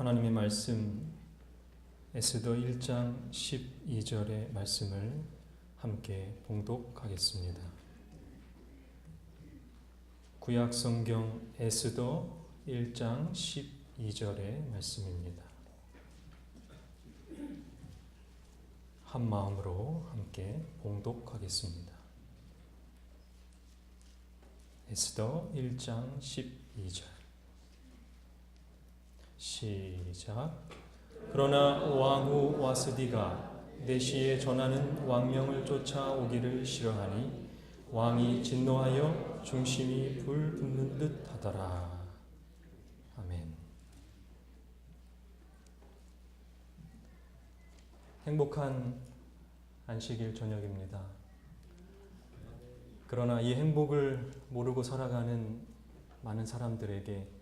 하나님의 말씀 에스더 1장 12절의 말씀을 함께 봉독하겠습니다. 구약 성경 에스더 1장 12절의 말씀입니다. 한 마음으로 함께 봉독하겠습니다. 에스더 1장 12절 시작. 그러나 왕후 와스디가 내시에 전하는 왕명을 쫓아오기를 싫어하니 왕이 진노하여 중심이 불 붙는 듯 하더라. 아멘. 행복한 안식일 저녁입니다. 그러나 이 행복을 모르고 살아가는 많은 사람들에게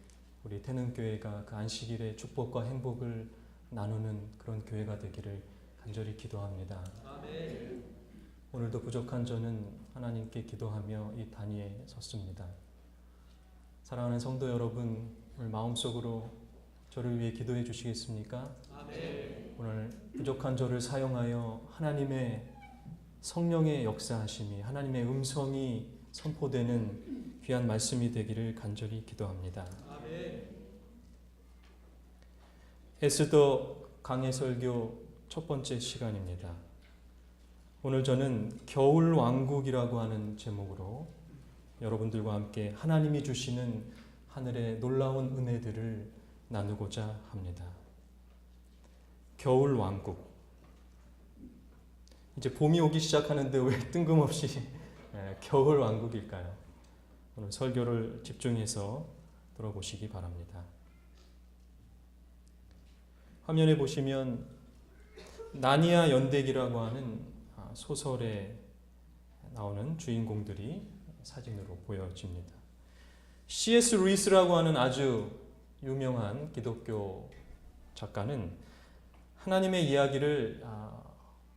우리 태능교회가 그 안식일의 축복과 행복을 나누는 그런 교회가 되기를 간절히 기도합니다. 아멘. 오늘도 부족한 저는 하나님께 기도하며 이 단위에 섰습니다. 사랑하는 성도 여러분, 오늘 마음속으로 저를 위해 기도해 주시겠습니까? 아멘. 오늘 부족한 저를 사용하여 하나님의 성령의 역사하심이, 하나님의 음성이 선포되는 귀한 말씀이 되기를 간절히 기도합니다. 아멘. 에스더 강해 설교 첫 번째 시간입니다. 오늘 저는 겨울 왕국이라고 하는 제목으로 여러분들과 함께 하나님이 주시는 하늘의 놀라운 은혜들을 나누고자 합니다. 겨울 왕국. 이제 봄이 오기 시작하는데 왜 뜬금없이 겨울 왕국일까요? 오늘 설교를 집중해서 들어보시기 바랍니다. 화면에 보시면 나니아 연대기라고 하는 소설에 나오는 주인공들이 사진으로 보여집니다. C.S. 루이스라고 하는 아주 유명한 기독교 작가는 하나님의 이야기를,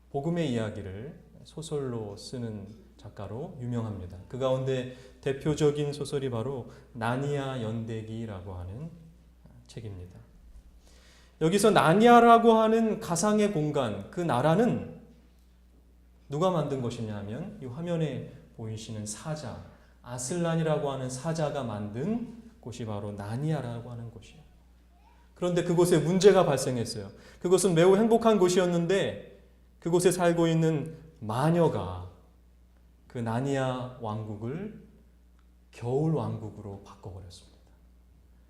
복음의 이야기를 소설로 쓰는 작가로 유명합니다. 그 가운데 대표적인 소설이 바로 나니아 연대기라고 하는 책입니다. 여기서 나니아라고 하는 가상의 공간, 그 나라는 누가 만든 것이냐 하면 이 화면에 보이시는 사자, 아슬란이라고 하는 사자가 만든 곳이 바로 나니아라고 하는 곳이에요. 그런데 그곳에 문제가 발생했어요. 그곳은 매우 행복한 곳이었는데 그곳에 살고 있는 마녀가 그 나니아 왕국을 겨울 왕국으로 바꿔버렸습니다.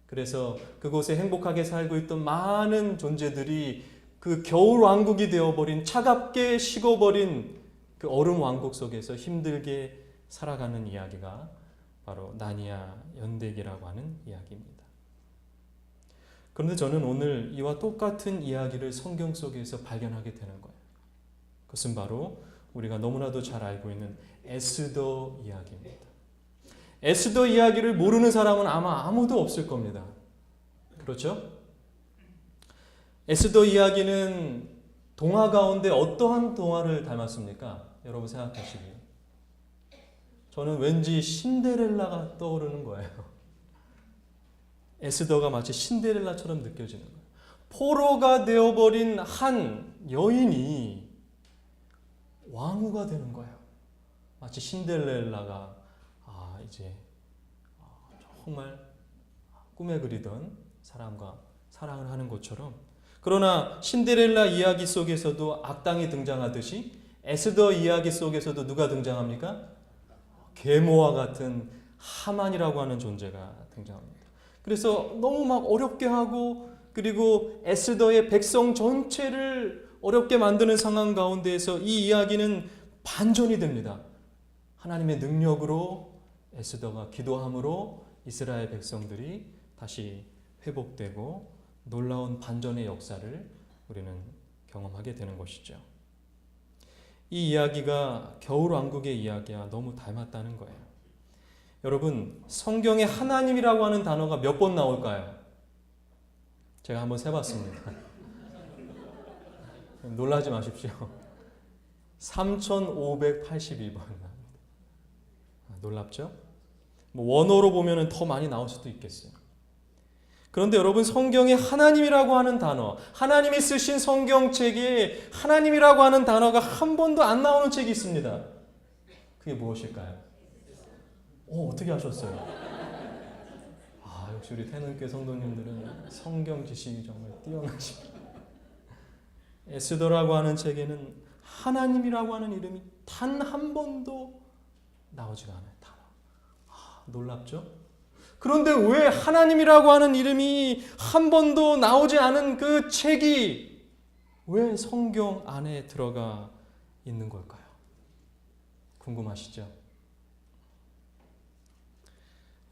그래서 그곳에 행복하게 살고 있던 많은 존재들이 그 겨울 왕국이 되어버린, 차갑게 식어버린 그 얼음 왕국 속에서 힘들게 살아가는 이야기가 바로 나니아 연대기라고 하는 이야기입니다. 그런데 저는 오늘 이와 똑같은 이야기를 성경 속에서 발견하게 되는 거예요. 그것은 바로 우리가 너무나도 잘 알고 있는 에스더 이야기입니다. 에스더 이야기를 모르는 사람은 아마 아무도 없을 겁니다. 그렇죠? 에스더 이야기는 동화 가운데 어떠한 동화를 닮았습니까? 여러분 생각하시기에. 저는 왠지 신데렐라가 떠오르는 거예요. 에스더가 마치 신데렐라처럼 느껴지는 거예요. 포로가 되어버린 한 여인이 왕후가 되는 거예요. 마치 신데렐라가 이제 정말 꿈에 그리던 사람과 사랑을 하는 것처럼, 그러나 신데렐라 이야기 속에서도 악당이 등장하듯이 에스더 이야기 속에서도 누가 등장합니까? 계모와 같은 하만이라고 하는 존재가 등장합니다. 그래서 너무 막 어렵게 하고, 그리고 에스더의 백성 전체를 어렵게 만드는 상황 가운데에서 이 이야기는 반전이 됩니다. 하나님의 능력으로 에스더가 기도함으로 이스라엘 백성들이 다시 회복되고 놀라운 반전의 역사를 우리는 경험하게 되는 것이죠. 이 이야기가 겨울 왕국의 이야기와 너무 닮았다는 거예요. 여러분, 성경에 하나님이라고 하는 단어가 몇 번 나올까요? 제가 한번 세봤습니다. 놀라지 마십시오. 3582번. 놀랍죠? 원어로 보면 더 많이 나올 수도 있겠어요. 그런데 여러분, 성경에 하나님이라고 하는 단어, 하나님이 쓰신 성경책에 하나님이라고 하는 단어가 한 번도 안 나오는 책이 있습니다. 그게 무엇일까요? 어떻게 하셨어요? 역시 우리 태능교회 성도님들은 성경 지식이 정말 뛰어나십니다. 에스더라고 하는 책에는 하나님이라고 하는 이름이 단 한 번도 나오지가 않아요. 단어. 놀랍죠? 그런데 왜 하나님이라고 하는 이름이 한 번도 나오지 않은 그 책이 왜 성경 안에 들어가 있는 걸까요? 궁금하시죠?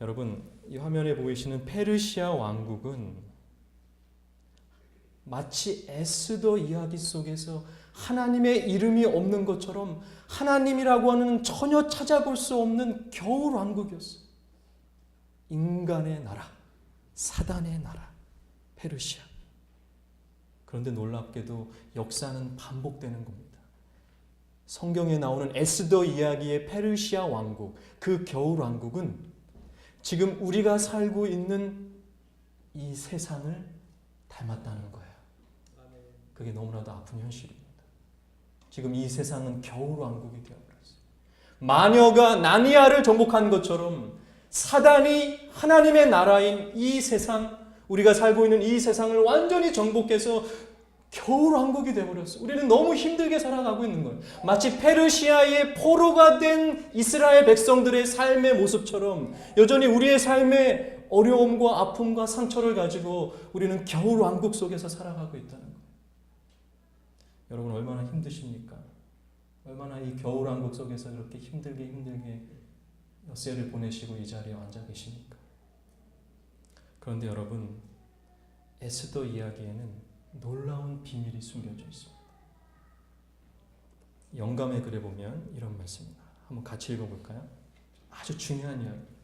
여러분, 이 화면에 보이시는 페르시아 왕국은 마치 에스더 이야기 속에서 하나님의 이름이 없는 것처럼 하나님이라고 하는 전혀 찾아볼 수 없는 겨울 왕국이었어요. 인간의 나라, 사단의 나라, 페르시아. 그런데 놀랍게도 역사는 반복되는 겁니다. 성경에 나오는 에스더 이야기의 페르시아 왕국, 그 겨울 왕국은 지금 우리가 살고 있는 이 세상을 닮았다는 거예요. 그게 너무나도 아픈 현실입니다. 지금 이 세상은 겨울 왕국이 되어버렸어요. 마녀가 나니아를 정복한 것처럼 사단이 하나님의 나라인 이 세상, 우리가 살고 있는 이 세상을 완전히 정복해서 겨울 왕국이 되어버렸어요. 우리는 너무 힘들게 살아가고 있는 거예요. 마치 페르시아의 포로가 된 이스라엘 백성들의 삶의 모습처럼 여전히 우리의 삶의 어려움과 아픔과 상처를 가지고 우리는 겨울 왕국 속에서 살아가고 있다는 거예요. 여러분, 얼마나 힘드십니까? 얼마나 이 겨울 왕국 속에서 이렇게 힘들게 엿새를 보내시고 이 자리에 앉아 계십니까? 그런데 여러분, 에스더 이야기에는 놀라운 비밀이 숨겨져 있습니다. 영감의 글에 보면 이런 말씀입니다. 한번 같이 읽어볼까요? 아주 중요한 이야기입니다.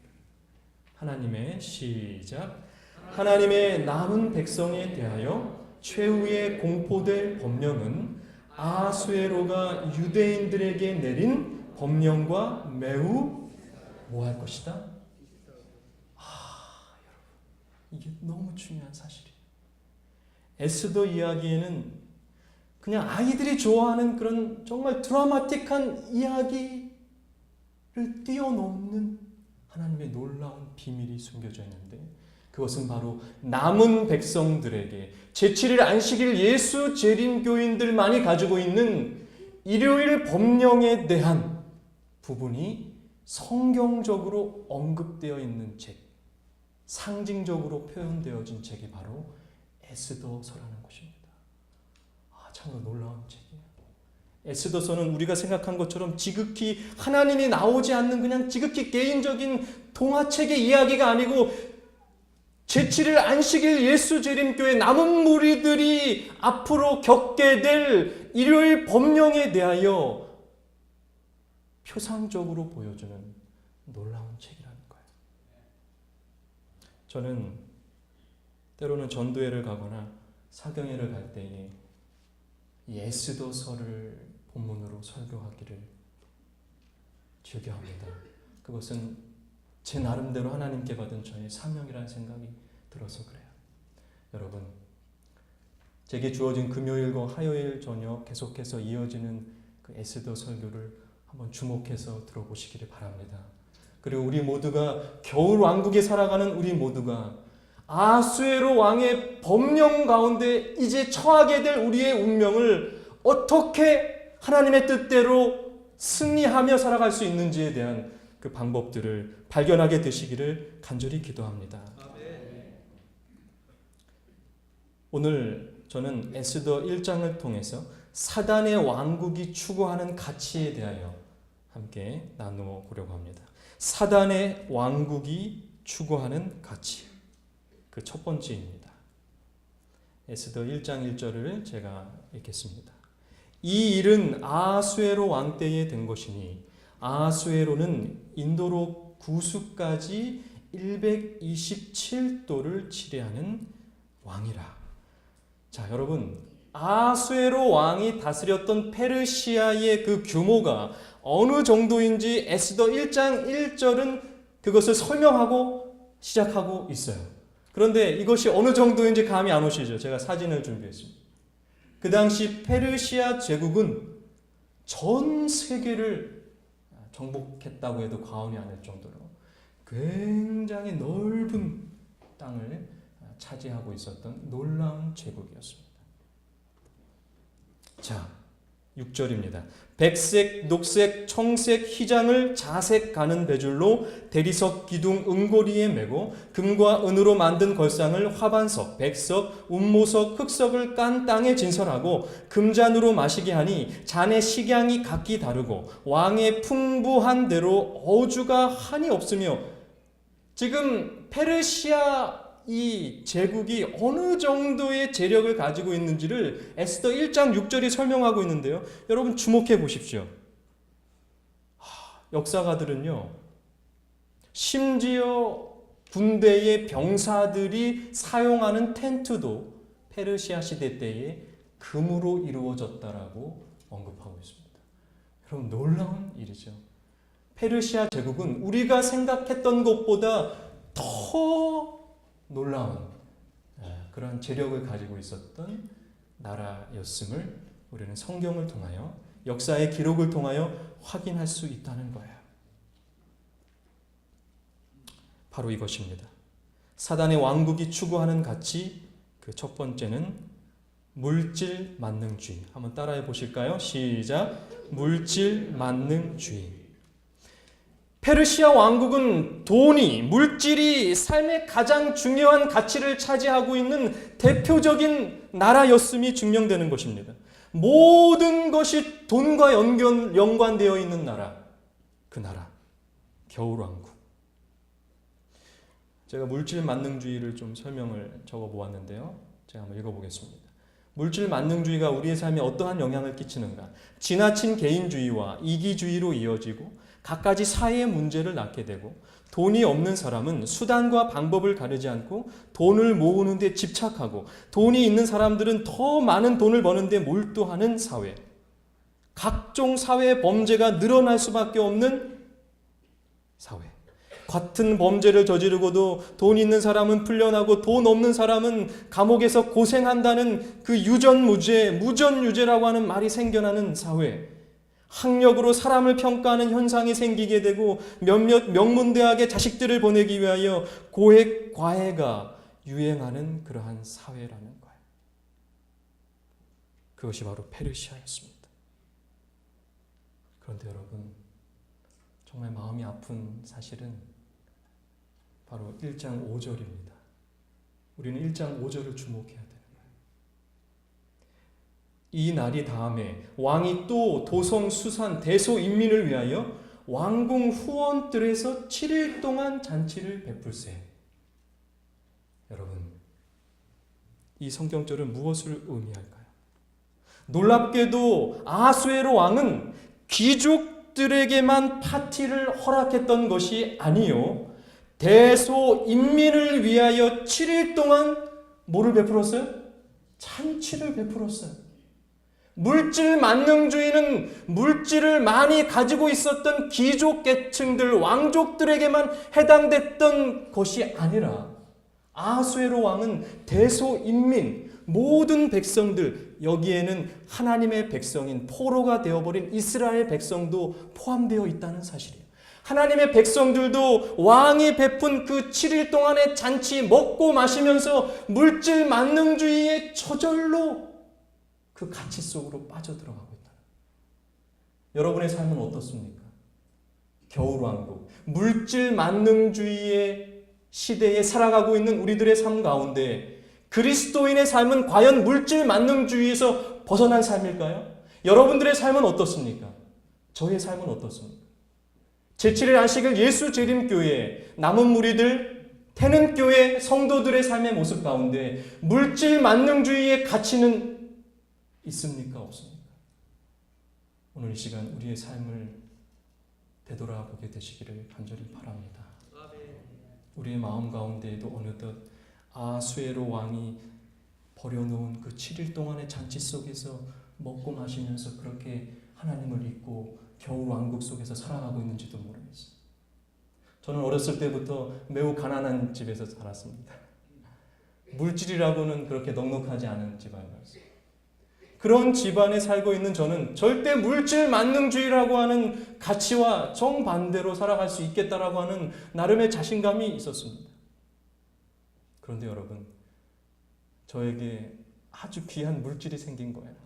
하나님의 시작. 하나님의 남은 백성에 대하여 최후의 공포될 법령은 아수에로가 유대인들에게 내린 법령과 매우 뭐할 것이다? 여러분, 이게 너무 중요한 사실이에요. 에스더 이야기에는 그냥 아이들이 좋아하는 그런 정말 드라마틱한 이야기를 뛰어넘는 하나님의 놀라운 비밀이 숨겨져 있는데, 그것은 바로 남은 백성들에게 제7일 안식일 예수 재림교인들만이 가지고 있는 일요일 법령에 대한 부분이 성경적으로 언급되어 있는 책, 상징적으로 표현되어진 책이 바로 에스더서라는 것입니다. 참으로 놀라운 책이에요. 에스더서는 우리가 생각한 것처럼 지극히 하나님이 나오지 않는 그냥 지극히 개인적인 동화책의 이야기가 아니고 제7일 안식일 예수 재림교회 남은 무리들이 앞으로 겪게 될 일요일 법령에 대하여 표상적으로 보여주는 놀라운 책이라는 거예요. 저는 때로는 전도회를 가거나 사경회를 갈 때에 이 에스더서를 본문으로 설교하기를 즐겨합니다. 그것은 제 나름대로 하나님께 받은 저의 사명이라는 생각이 들어서 그래요. 여러분, 제게 주어진 금요일과 화요일 저녁 계속해서 이어지는 그 에스더 설교를 한번 주목해서 들어보시기를 바랍니다. 그리고 우리 모두가 겨울 왕국에 살아가는 우리 모두가 아수에로 왕의 법령 가운데 이제 처하게 될 우리의 운명을 어떻게 하나님의 뜻대로 승리하며 살아갈 수 있는지에 대한 그 방법들을 발견하게 되시기를 간절히 기도합니다. 오늘 저는 에스더 1장을 통해서 사단의 왕국이 추구하는 가치에 대하여 함께 나누어 보려고 합니다. 사단의 왕국이 추구하는 가치, 그 첫 번째입니다. 에스더 1장 1절을 제가 읽겠습니다. 이 일은 아수에로 왕 때에 된 것이니 아수에로는 인도로 구수까지 127도를 치례하는 왕이라. 자, 여러분, 아수에로 왕이 다스렸던 페르시아의 그 규모가 어느 정도인지 에스더 1장 1절은 그것을 설명하고 시작하고 있어요. 그런데 이것이 어느 정도인지 감이 안 오시죠? 제가 사진을 준비했습니다. 그 당시 페르시아 제국은 전 세계를 정복했다고 해도 과언이 아닐 정도로 굉장히 넓은 땅을 차지하고 있었던 놀라운 제국이었습니다. 자, 6절입니다. 백색, 녹색, 청색, 희장을 자색 가는 배줄로 대리석 기둥 은고리에 메고 금과 은으로 만든 걸상을 화반석, 백석, 운모석, 흑석을 깐 땅에 진설하고 금잔으로 마시게 하니 잔의 식양이 각기 다르고 왕의 풍부한 대로 어주가 한이 없으며. 지금 페르시아 이 제국이 어느 정도의 재력을 가지고 있는지를 에스더 1장 6절이 설명하고 있는데요. 여러분 주목해 보십시오. 역사가들은요, 심지어 군대의 병사들이 사용하는 텐트도 페르시아 시대 때에 금으로 이루어졌다라고 언급하고 있습니다. 여러분 놀라운 일이죠. 페르시아 제국은 우리가 생각했던 것보다 더 놀라운 그런 재력을 가지고 있었던 나라였음을 우리는 성경을 통하여, 역사의 기록을 통하여 확인할 수 있다는 거예요. 바로 이것입니다. 사단의 왕국이 추구하는 가치, 그 첫 번째는 물질 만능주의. 한번 따라해 보실까요? 시작. 물질 만능주의. 페르시아 왕국은 돈이, 물질이 삶의 가장 중요한 가치를 차지하고 있는 대표적인 나라였음이 증명되는 것입니다. 모든 것이 돈과 연관되어 있는 나라, 그 나라, 겨울왕국. 제가 물질 만능주의를 좀 설명을 적어 보았는데요. 제가 한번 읽어보겠습니다. 물질 만능주의가 우리의 삶에 어떠한 영향을 끼치는가? 지나친 개인주의와 이기주의로 이어지고 갖가지 사회의 문제를 낳게 되고, 돈이 없는 사람은 수단과 방법을 가리지 않고 돈을 모으는 데 집착하고, 돈이 있는 사람들은 더 많은 돈을 버는 데 몰두하는 사회, 각종 사회 범죄가 늘어날 수밖에 없는 사회. 같은 범죄를 저지르고도 돈 있는 사람은 풀려나고 돈 없는 사람은 감옥에서 고생한다는 그 유전무죄, 무전유죄라고 하는 말이 생겨나는 사회. 학력으로 사람을 평가하는 현상이 생기게 되고 몇몇 명문대학에 자식들을 보내기 위하여 고액 과외가 유행하는 그러한 사회라는 거예요. 그것이 바로 페르시아였습니다. 그런데 여러분, 정말 마음이 아픈 사실은 바로 1장 5절입니다. 우리는 1장 5절을 주목해야 돼요. 이 날이 다음에 왕이 또 도성 수산 대소 인민을 위하여 왕궁 후원들에서 7일 동안 잔치를 베풀세. 여러분, 이 성경절은 무엇을 의미할까요? 놀랍게도 아하수에로 왕은 귀족들에게만 파티를 허락했던 것이 아니요, 대소 인민을 위하여 7일 동안 뭐를 베풀었어요? 잔치를 베풀었어요. 물질 만능주의는 물질을 많이 가지고 있었던 귀족 계층들, 왕족들에게만 해당됐던 것이 아니라 아하수에로 왕은 대소인민, 모든 백성들, 여기에는 하나님의 백성인 포로가 되어버린 이스라엘 백성도 포함되어 있다는 사실이에요. 하나님의 백성들도 왕이 베푼 그 7일 동안의 잔치 먹고 마시면서 물질 만능주의에 저절로 그 가치 속으로 빠져들어가고 있다. 여러분의 삶은 어떻습니까? 겨울왕국, 물질 만능주의의 시대에 살아가고 있는 우리들의 삶 가운데 그리스도인의 삶은 과연 물질 만능주의에서 벗어난 삶일까요? 여러분들의 삶은 어떻습니까? 저의 삶은 어떻습니까? 제7일 안식일 예수 재림교회 남은 무리들, 태는교회 성도들의 삶의 모습 가운데 물질 만능주의의 가치는 있습니까? 없습니까? 오늘 이 시간 우리의 삶을 되돌아보게 되시기를 간절히 바랍니다. 우리의 마음 가운데에도 어느덧 아하수에로 왕이 버려놓은 그 7일 동안의 잔치 속에서 먹고 마시면서 그렇게 하나님을 잊고 겨울 왕국 속에서 살아가고 있는지도 모르겠어요. 저는 어렸을 때부터 매우 가난한 집에서 살았습니다. 물질이라고는 그렇게 넉넉하지 않은 집안이었어요. 그런 집안에 살고 있는 저는 절대 물질 만능주의라고 하는 가치와 정반대로 살아갈 수 있겠다라고 하는 나름의 자신감이 있었습니다. 그런데 여러분, 저에게 아주 귀한 물질이 생긴 거예요.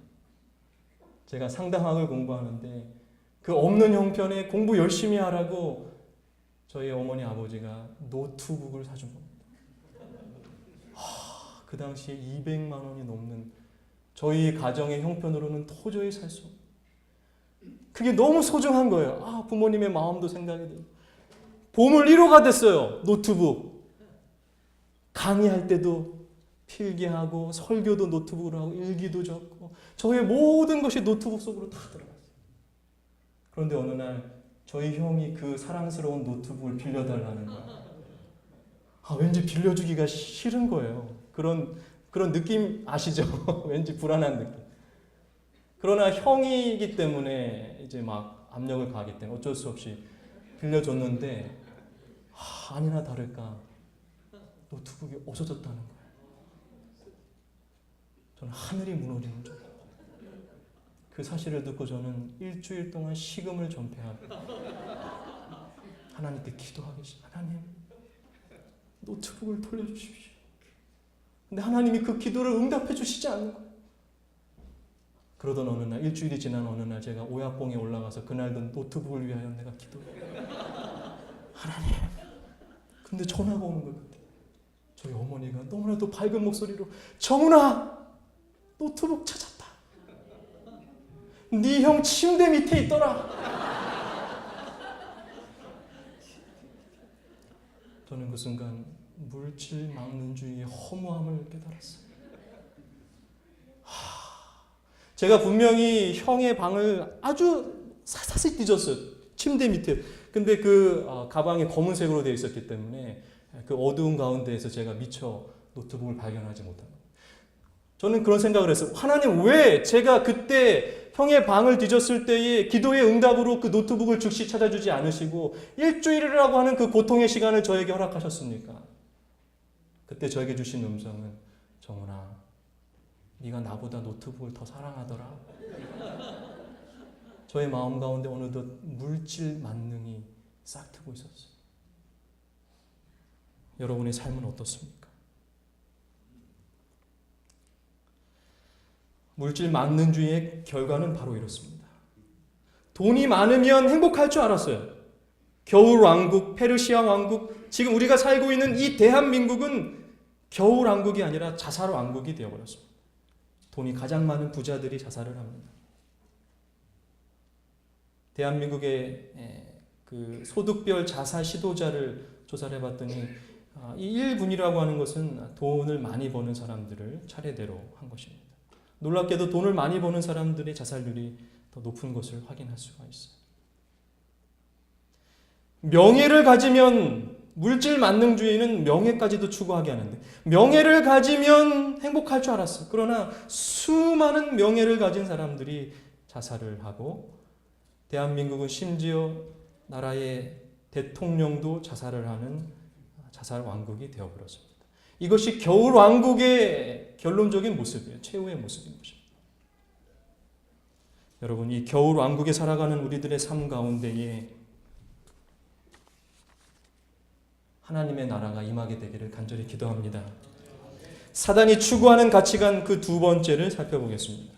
제가 상당학을 공부하는데 그 없는 형편에 공부 열심히 하라고 저희 어머니 아버지가 노트북을 사준 겁니다. 그 당시에 200만 원이 넘는 저희 가정의 형편으로는 도저히 살 수 없는, 그게 너무 소중한 거예요. 부모님의 마음도 생각이 돼요. 보물 1호가 됐어요. 노트북. 강의할 때도 필기하고 설교도 노트북으로 하고 일기도 적고 저의 모든 것이 노트북 속으로 다 들어갔어요. 그런데 어느 날 저희 형이 그 사랑스러운 노트북을 빌려달라는 거예요. 왠지 빌려주기가 싫은 거예요. 그런 느낌 아시죠? 왠지 불안한 느낌. 그러나 형이기 때문에 이제 막 압력을 가하기 때문에 어쩔 수 없이 빌려줬는데 아니나 다를까 노트북이 없어졌다는 거예요. 저는 하늘이 무너지는 줄 알았어요. 그 사실을 듣고 저는 일주일 동안 식음을 전폐하고 하나님께 기도하기 시작해요. 하나님, 노트북을 돌려주십시오. 근데 하나님이 그 기도를 응답해 주시지 않는 거예요. 그러던 어느 날, 일주일이 지난 어느 날 제가 오약봉에 올라가서 그날도 노트북을 위하여 내가 기도해요. 하나님. 근데 전화가 오는 거예요. 저희 어머니가 너무나도 밝은 목소리로, 정훈아, 노트북 찾았다. 네 형 침대 밑에 있더라. 저는 그 순간 물질 망론주의의 허무함을 깨달았어요. 제가 분명히 형의 방을 아주 사사시 뒤졌어요. 침대 밑에. 근데 그 가방이 검은색으로 되어 있었기 때문에 그 어두운 가운데에서 제가 미처 노트북을 발견하지 못한 거예요. 저는 그런 생각을 했어요. 하나님, 왜 제가 그때 형의 방을 뒤졌을 때에 기도의 응답으로 그 노트북을 즉시 찾아주지 않으시고 일주일이라고 하는 그 고통의 시간을 저에게 허락하셨습니까? 그때 저에게 주신 음성은, 정훈아, 네가 나보다 노트북을 더 사랑하더라. 저의 마음 가운데 어느덧 물질 만능이 싹트고 있었어요. 여러분의 삶은 어떻습니까? 물질 만능주의의 결과는 바로 이렇습니다. 돈이 많으면 행복할 줄 알았어요. 겨울 왕국, 페르시아 왕국, 지금 우리가 살고 있는 이 대한민국은 겨울 왕국이 아니라 자살 왕국이 되어버렸습니다. 돈이 가장 많은 부자들이 자살을 합니다. 대한민국의 그 소득별 자살 시도자를 조사를 해봤더니 이 1분이라고 하는 것은 돈을 많이 버는 사람들을 차례대로 한 것입니다. 놀랍게도 돈을 많이 버는 사람들의 자살률이 더 높은 것을 확인할 수가 있어요. 명예를 가지면, 물질 만능주의는 명예까지도 추구하게 하는데, 명예를 가지면 행복할 줄 알았어요. 그러나 수많은 명예를 가진 사람들이 자살을 하고, 대한민국은 심지어 나라의 대통령도 자살을 하는 자살 왕국이 되어버렸습니다. 이것이 겨울 왕국의 결론적인 모습이에요. 최후의 모습인 것입니다. 여러분, 이 겨울 왕국에 살아가는 우리들의 삶 가운데에 하나님의 나라가 임하게 되기를 간절히 기도합니다. 사단이 추구하는 가치관 그 두 번째를 살펴보겠습니다.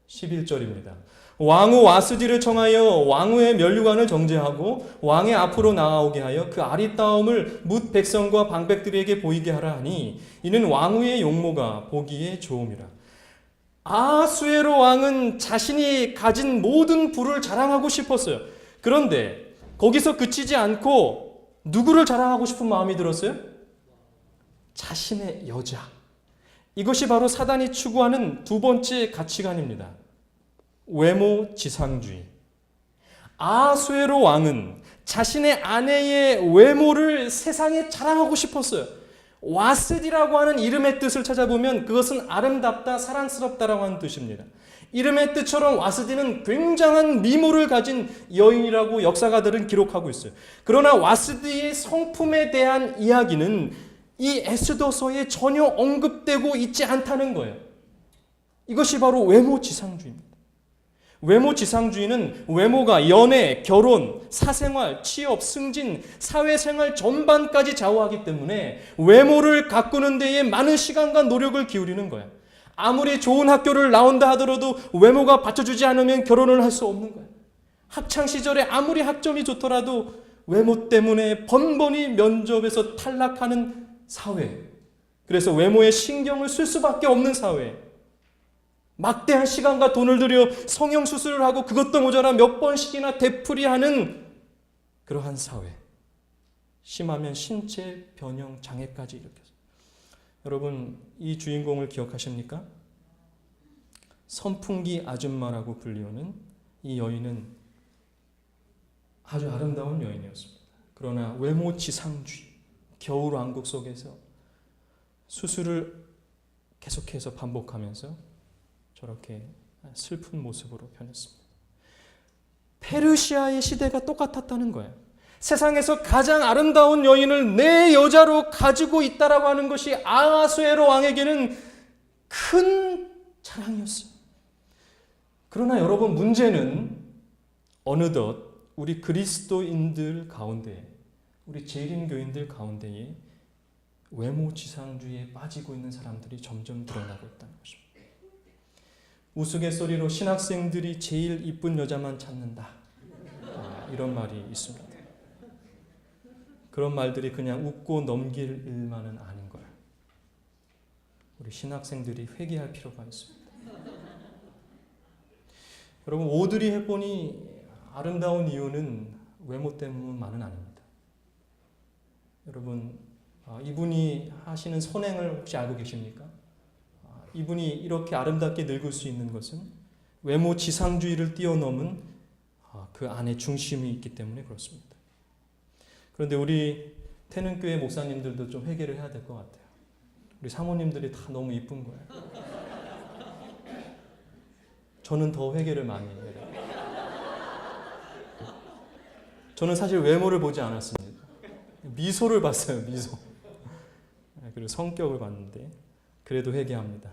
11절입니다. 왕후 와스디를 청하여 왕후의 면류관을 정죄하고 왕의 앞으로 나아오게 하여 그 아리따움을 뭇 백성과 방백들에게 보이게 하라 하니 이는 왕후의 용모가 보기에 좋음이라. 아수에로 왕은 자신이 가진 모든 부를 자랑하고 싶었어요. 그런데 거기서 그치지 않고 누구를 자랑하고 싶은 마음이 들었어요? 자신의 여자. 이것이 바로 사단이 추구하는 두 번째 가치관입니다. 외모 지상주의. 아수에로 왕은 자신의 아내의 외모를 세상에 자랑하고 싶었어요. 와스디라고 하는 이름의 뜻을 찾아보면 그것은 아름답다, 사랑스럽다라고 하는 뜻입니다. 이름의 뜻처럼 와스디는 굉장한 미모를 가진 여인이라고 역사가들은 기록하고 있어요. 그러나 와스디의 성품에 대한 이야기는 이 에스더서에 전혀 언급되고 있지 않다는 거예요. 이것이 바로 외모지상주의입니다. 외모지상주의는 외모가 연애, 결혼, 사생활, 취업, 승진, 사회생활 전반까지 좌우하기 때문에 외모를 가꾸는 데에 많은 시간과 노력을 기울이는 거예요. 아무리 좋은 학교를 나온다 하더라도 외모가 받쳐주지 않으면 결혼을 할 수 없는 거예요. 학창시절에 아무리 학점이 좋더라도 외모 때문에 번번이 면접에서 탈락하는 사회. 그래서 외모에 신경을 쓸 수밖에 없는 사회. 막대한 시간과 돈을 들여 성형수술을 하고 그것도 모자라 몇 번씩이나 되풀이하는 그러한 사회. 심하면 신체 변형 장애까지 일으켰어요. 여러분, 이 주인공을 기억하십니까? 선풍기 아줌마라고 불리우는 이 여인은 아주 아름다운 여인이었습니다. 그러나 외모지상주의, 겨울왕국 속에서 수술을 계속해서 반복하면서 저렇게 슬픈 모습으로 변했습니다. 페르시아의 시대가 똑같았다는 거예요. 세상에서 가장 아름다운 여인을 내 여자로 가지고 있다라고 하는 것이 아하수에로 왕에게는 큰 자랑이었어요. 그러나 여러분, 문제는 어느덧 우리 그리스도인들 가운데, 우리 재림교인들 가운데에 외모지상주의에 빠지고 있는 사람들이 점점 드러나고 있다는 것입니다. 우스갯소리로 신학생들이 제일 이쁜 여자만 찾는다, 이런 말이 있습니다. 그런 말들이 그냥 웃고 넘길 일만은 아닌 거예요. 우리 신학생들이 회개할 필요가 있습니다. 여러분, 오드리 헵번이 아름다운 이유는 외모 때문만은 아닙니다. 여러분, 이분이 하시는 선행을 혹시 알고 계십니까? 이분이 이렇게 아름답게 늙을 수 있는 것은 외모 지상주의를 뛰어넘은 그 안에 중심이 있기 때문에 그렇습니다. 그런데 우리 태능교회 목사님들도 좀 회개를 해야 될 것 같아요. 우리 사모님들이 다 너무 이쁜 거예요. 저는 더 회개를 많이 해요. 저는 사실 외모를 보지 않았습니다. 미소를 봤어요, 미소. 그리고 성격을 봤는데 그래도 회개합니다.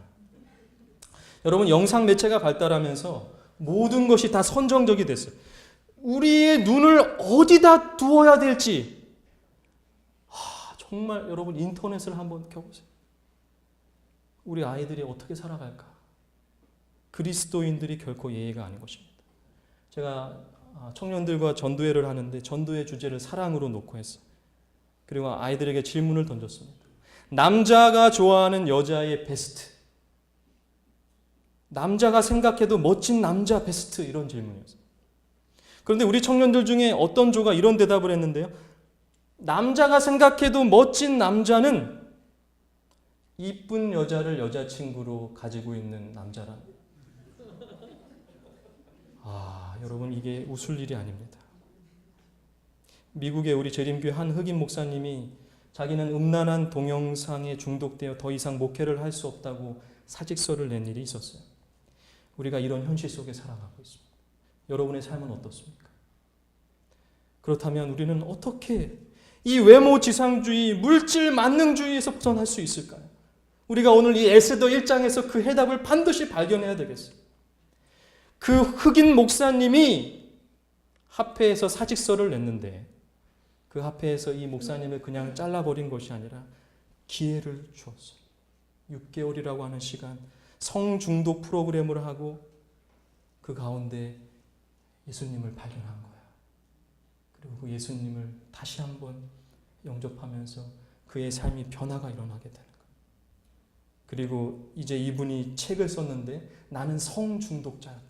여러분, 영상 매체가 발달하면서 모든 것이 다 선정적이 됐어요. 우리의 눈을 어디다 두어야 될지. 정말 여러분, 인터넷을 한번 켜보세요. 우리 아이들이 어떻게 살아갈까? 그리스도인들이 결코 예의가 아닌 것입니다. 제가 청년들과 전도회를 하는데 전도회 주제를 사랑으로 놓고 했어요. 그리고 아이들에게 질문을 던졌습니다. 남자가 좋아하는 여자의 베스트. 남자가 생각해도 멋진 남자 베스트, 이런 질문이었어요. 그런데 우리 청년들 중에 어떤 조가 이런 대답을 했는데요. 남자가 생각해도 멋진 남자는 이쁜 여자를 여자친구로 가지고 있는 남자라. 여러분, 이게 웃을 일이 아닙니다. 미국의 우리 재림교회 한 흑인 목사님이 자기는 음란한 동영상에 중독되어 더 이상 목회를 할 수 없다고 사직서를 낸 일이 있었어요. 우리가 이런 현실 속에 살아가고 있습니다. 여러분의 삶은 어떻습니까? 그렇다면 우리는 어떻게 이 외모지상주의, 물질 만능주의에서 벗어날 수 있을까요? 우리가 오늘 이 에스더 1장에서 그 해답을 반드시 발견해야 되겠어요. 그 흑인 목사님이 합회에서 사직서를 냈는데 그 합회에서 이 목사님을 그냥 잘라버린 것이 아니라 기회를 주었어요. 6개월이라고 하는 시간, 성중독 프로그램을 하고 그 가운데 예수님을 발견한 거야. 그리고 그 예수님을 다시 한번 영접하면서 그의 삶이 변화가 일어나게 되는 거야. 그리고 이제 이분이 책을 썼는데 나는 성중독자였다.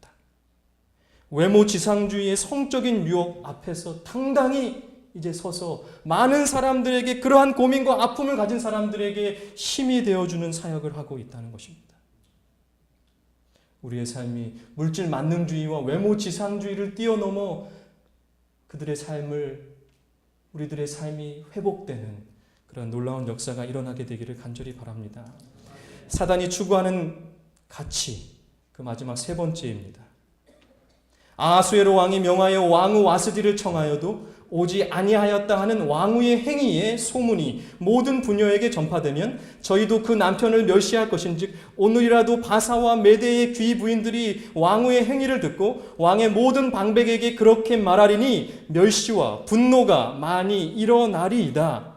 외모지상주의의 성적인 유혹 앞에서 당당히 이제 서서 많은 사람들에게, 그러한 고민과 아픔을 가진 사람들에게 힘이 되어주는 사역을 하고 있다는 것입니다. 우리의 삶이 물질 만능주의와 외모지상주의를 뛰어넘어 그들의 삶을, 우리들의 삶이 회복되는 그런 놀라운 역사가 일어나게 되기를 간절히 바랍니다. 사단이 추구하는 가치, 그 마지막 세 번째입니다. 아하수에로 왕이 명하여 왕후 와스디를 청하여도 오지 아니하였다 하는 왕후의 행위의 소문이 모든 부녀에게 전파되면 저희도 그 남편을 멸시할 것인즉 오늘이라도 바사와 메대의 귀 부인들이 왕후의 행위를 듣고 왕의 모든 방백에게 그렇게 말하리니 멸시와 분노가 많이 일어나리이다.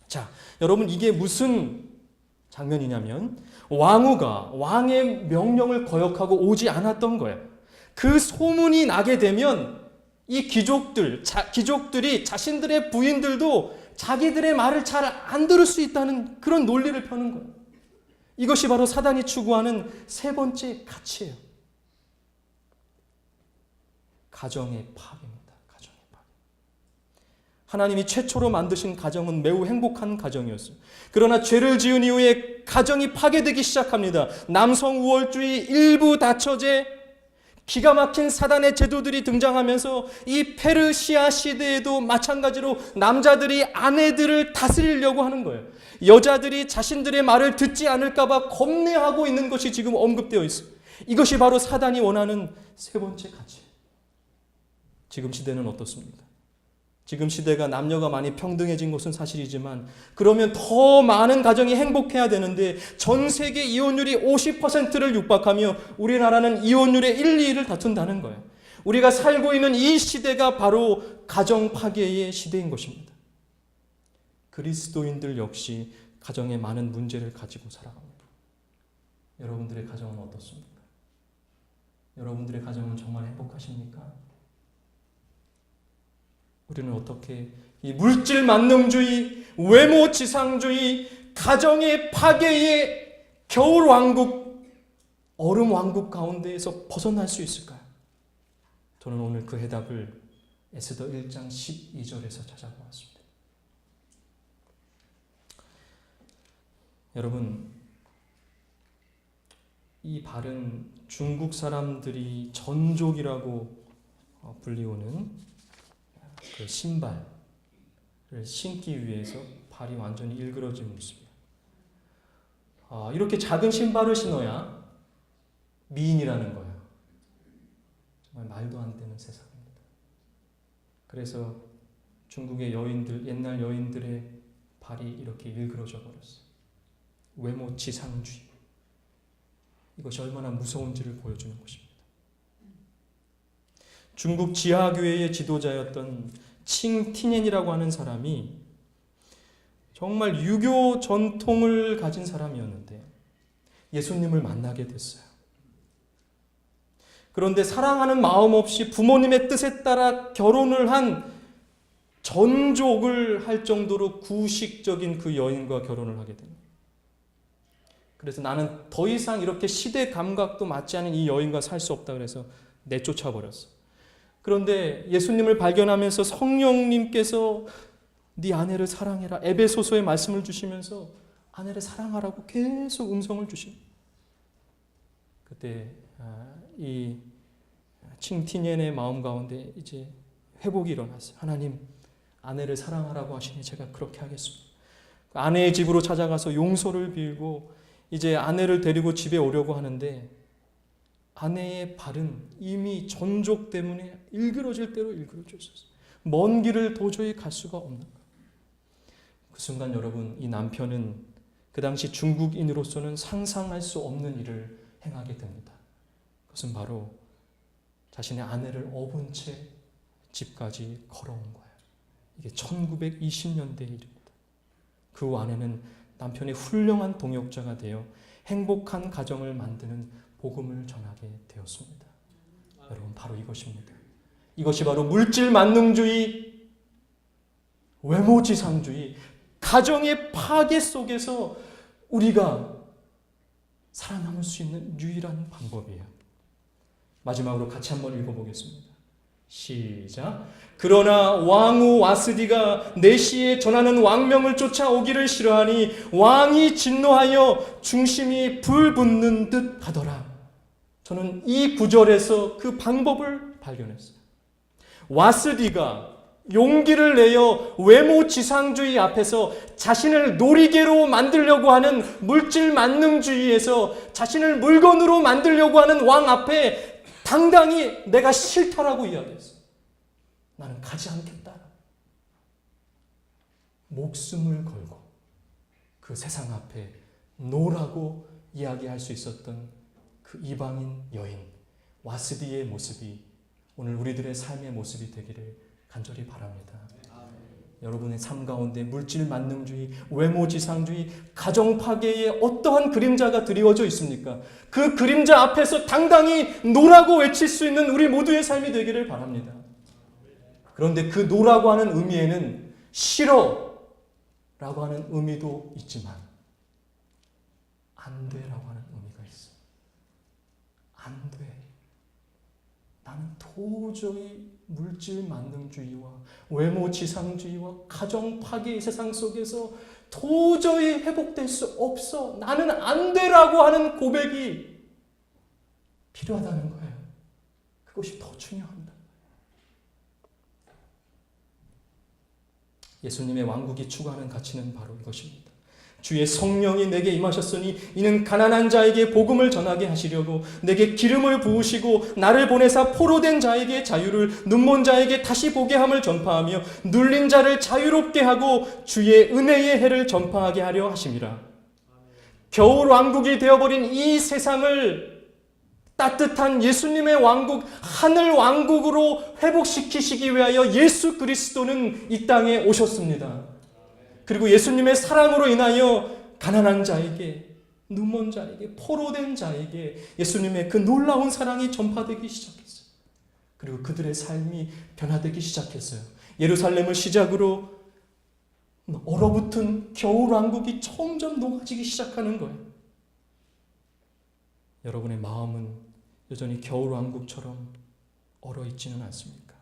자, 여러분, 이게 무슨 장면이냐면 왕후가 왕의 명령을 거역하고 오지 않았던 거예요. 그 소문이 나게 되면 이 귀족들이 자신들의 부인들도 자기들의 말을 잘 안 들을 수 있다는 그런 논리를 펴는 거예요. 이것이 바로 사단이 추구하는 세 번째 가치예요. 가정의 파괴입니다. 가정의 파괴. 하나님이 최초로 만드신 가정은 매우 행복한 가정이었어요. 그러나 죄를 지은 이후에 가정이 파괴되기 시작합니다. 남성 우월주의, 일부 다처제, 기가 막힌 사단의 제도들이 등장하면서 이 페르시아 시대에도 마찬가지로 남자들이 아내들을 다스리려고 하는 거예요. 여자들이 자신들의 말을 듣지 않을까 봐 겁내하고 있는 것이 지금 언급되어 있어요. 이것이 바로 사단이 원하는 세 번째 가치예요. 지금 시대는 어떻습니까? 지금 시대가 남녀가 많이 평등해진 것은 사실이지만 그러면 더 많은 가정이 행복해야 되는데 전 세계 이혼율이 50%를 육박하며 우리나라는 이혼율의 1, 2위를 다툰다는 거예요. 우리가 살고 있는 이 시대가 바로 가정 파괴의 시대인 것입니다. 그리스도인들 역시 가정에 많은 문제를 가지고 살아갑니다. 여러분들의 가정은 어떻습니까? 여러분들의 가정은 정말 행복하십니까? 우리는 어떻게 이 물질 만능주의, 외모 지상주의, 가정의 파괴의 겨울 왕국, 얼음 왕국 가운데에서 벗어날 수 있을까요? 저는 오늘 그 해답을 에스더 1장 12절에서 찾아보았습니다. 여러분, 이 발은 중국 사람들이 전족이라고 불리우는 그 신발을 신기 위해서 발이 완전히 일그러진 모습이에요. 이렇게 작은 신발을 신어야 미인이라는 거예요. 정말 말도 안 되는 세상입니다. 그래서 중국의 여인들, 옛날 여인들의 발이 이렇게 일그러져 버렸어요. 외모 지상주의. 이것이 얼마나 무서운지를 보여주는 것입니다. 중국 지하교회의 지도자였던 칭티넨이라고 하는 사람이 정말 유교 전통을 가진 사람이었는데 예수님을 만나게 됐어요. 그런데 사랑하는 마음 없이 부모님의 뜻에 따라 결혼을 한 전족을 할 정도로 구식적인 그 여인과 결혼을 하게 됩니다. 그래서 나는 더 이상 이렇게 시대 감각도 맞지 않은 이 여인과 살 수 없다 그래서 내쫓아 버렸어. 그런데 예수님을 발견하면서 성령님께서 네 아내를 사랑해라, 에베소서의 말씀을 주시면서 아내를 사랑하라고 계속 음성을 주십니다. 그때 이 칭티넨의 마음 가운데 이제 회복이 일어났어요. 하나님, 아내를 사랑하라고 하시니 제가 그렇게 하겠습니다. 아내의 집으로 찾아가서 용서를 빌고 이제 아내를 데리고 집에 오려고 하는데 아내의 발은 이미 전족 때문에 일그러질 대로 일그러져 있었어요. 먼 길을 도저히 갈 수가 없는 거예요. 그 순간 여러분, 이 남편은 그 당시 중국인으로서는 상상할 수 없는 일을 행하게 됩니다. 그것은 바로 자신의 아내를 업은 채 집까지 걸어온 거예요. 이게 1920년대의 일입니다. 그 아내는 남편의 훌륭한 동역자가 되어 행복한 가정을 만드는 복음을 전하게 되었습니다. 여러분, 바로 이것입니다. 이것이 바로 물질 만능주의, 외모지상주의, 가정의 파괴 속에서 우리가 살아남을 수 있는 유일한 방법이에요. 마지막으로 같이 한번 읽어보겠습니다. 시작. 그러나 왕후 와스디가 내시에 전하는 왕명을 쫓아오기를 싫어하니 왕이 진노하여 중심이 불붙는 듯 하더라. 저는 이 구절에서 그 방법을 발견했어요. 와스디가 용기를 내어 외모 지상주의 앞에서 자신을 놀이개로 만들려고 하는 물질 만능주의에서 자신을 물건으로 만들려고 하는 왕 앞에 당당히 내가 싫다라고 이야기했어요. 나는 가지 않겠다. 목숨을 걸고 그 세상 앞에 노라고 이야기할 수 있었던 그 이방인 여인 와스디의 모습이 오늘 우리들의 삶의 모습이 되기를 간절히 바랍니다. 여러분의 삶 가운데 물질 만능주의, 외모지상주의, 가정 파괴의 어떠한 그림자가 드리워져 있습니까? 그 그림자 앞에서 당당히 노라고 외칠 수 있는 우리 모두의 삶이 되기를 바랍니다. 그런데 그 노라고 하는 의미에는 싫어 라고 하는 의미도 있지만 안 돼라고 하는 의미가 있어. 안 돼. 나는 도저히 물질 만능주의와 외모 지상주의와 가정 파괴의 세상 속에서 도저히 회복될 수 없어. 나는 안 돼라고 하는 고백이 필요하다는 거예요. 그것이 더 중요합니다. 예수님의 왕국이 추구하는 가치는 바로 이것입니다. 주의 성령이 내게 임하셨으니 이는 가난한 자에게 복음을 전하게 하시려고 내게 기름을 부으시고 나를 보내사 포로된 자에게 자유를, 눈먼 자에게 다시 보게 함을 전파하며 눌린 자를 자유롭게 하고 주의 은혜의 해를 전파하게 하려 하심이라. 겨울 왕국이 되어버린 이 세상을 따뜻한 예수님의 왕국, 하늘 왕국으로 회복시키시기 위하여 예수 그리스도는 이 땅에 오셨습니다. 그리고 예수님의 사랑으로 인하여 가난한 자에게, 눈먼 자에게, 포로된 자에게 예수님의 그 놀라운 사랑이 전파되기 시작했어요. 그리고 그들의 삶이 변화되기 시작했어요. 예루살렘을 시작으로 얼어붙은 겨울왕국이 점점 녹아지기 시작하는 거예요. 여러분의 마음은 여전히 겨울왕국처럼 얼어있지는 않습니까?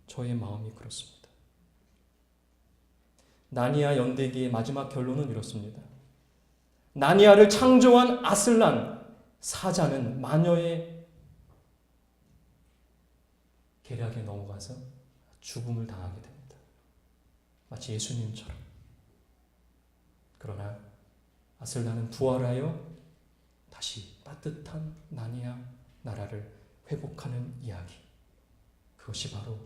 저의 마음이 그렇습니다. 나니아 연대기의 마지막 결론은 이렇습니다. 나니아를 창조한 아슬란 사자는 마녀의 계략에 넘어가서 죽음을 당하게 됩니다. 마치 예수님처럼. 그러나 아슬란은 부활하여 다시 따뜻한 나니아 나라를 회복하는 이야기. 그것이 바로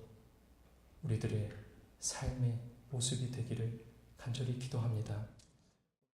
우리들의 삶의 모습이 되기를 간절히 기도합니다.